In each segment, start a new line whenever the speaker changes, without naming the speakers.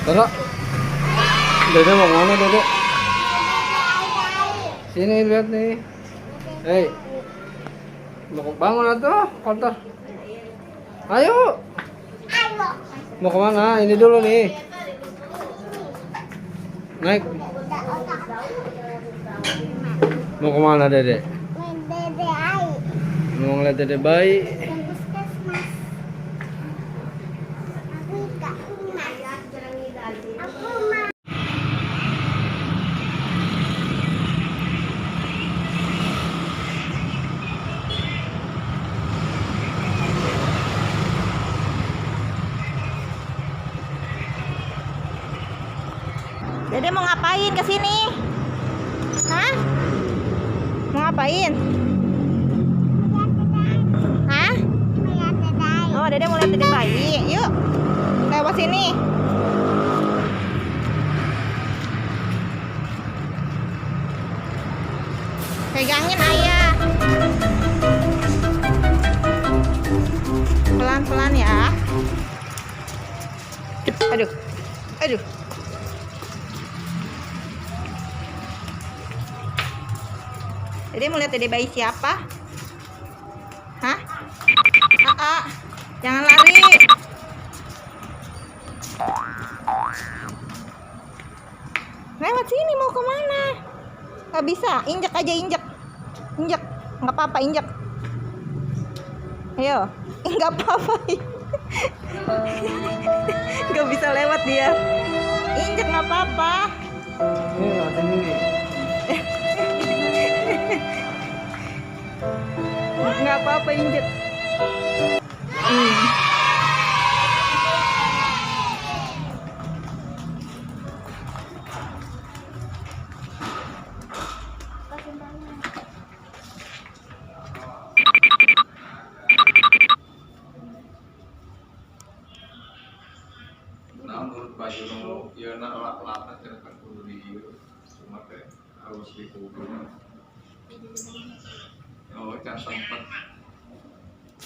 Tara. Dede mau mana Dede? Sini lihat nih. Hei. Mau bangun atuh, konter. Ayo. Mau kemana? Ini dulu nih. Naik. Mau kemana Dede? Mau ngeliat Dede bayi.
Dede mau ngapain ke sini? Hah? Mau ngapain? Hah? Oh, Dede mau lihat Dede bayi. Yuk. Lewat sini. Pegangin ayah. Pelan-pelan ya. Aduh. Aduh. Dede mau lihat Dede bayi siapa? Hah? Jangan lari. Lewat sini mau kemana? Gak bisa, injek aja, injek. Injek, nggak apa-apa, injek. Ayo, nggak apa-apa. Gak bisa lewat dia. Injek nggak apa-apa.
Ini lewatin ini.
Nggak apa-apa, injek.
Nah, menurut Pak Jono, ya nak lak-lakan kan kudu di cuma teh harus dikubur. Oh, can tempat.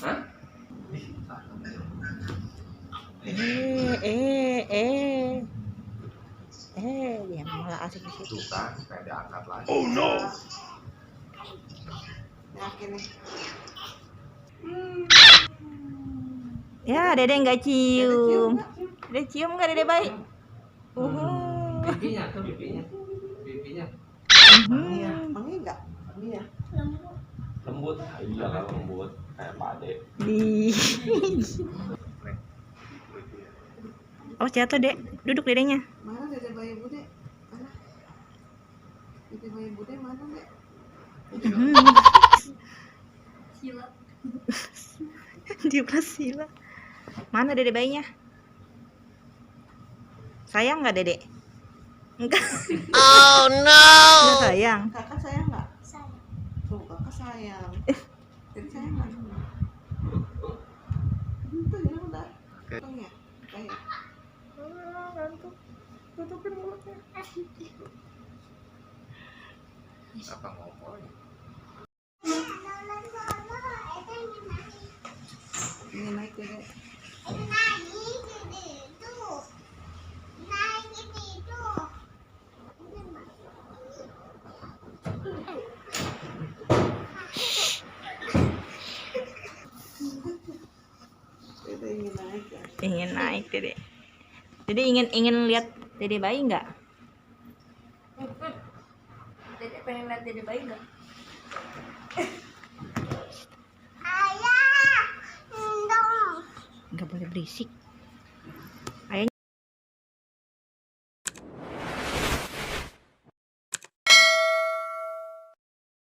Hah?
Dia malah asik di situ.
Tuh kan, kayak diangkat lagi.
Oh no.
Ya, Dede nggak cium. Dede cium nggak Dede bayi?
Pipinya tuh, pipinya. Pipinya.
Wangi enggak? Wangi ya?
Lembut, iya kan lembut kayak Pak Ade.
Oh, jatuh Dek. Duduk Dedenya.
Mana Dede bayi bude? Mana? Dede bayi bude mana, Dek?
Di sila. Mana Dede bayinya? Sayang nggak Dede? Enggak.
Oh no.
Enggak sayang.
Kakak sayang enggak? Sayang. Tuh, kakak sayang. Dede sayang enggak? Itu ya udah. Tuh ya. Kayak.
Tutupin mulutnya.
Apa ngomong?
Ini naik Dede. Dede ingin naik ya.
Ingin naik Dede. Dede ingin lihat Dede bayi nggak? Dede pengen lihat Dede bayi nggak? Nggak boleh berisik.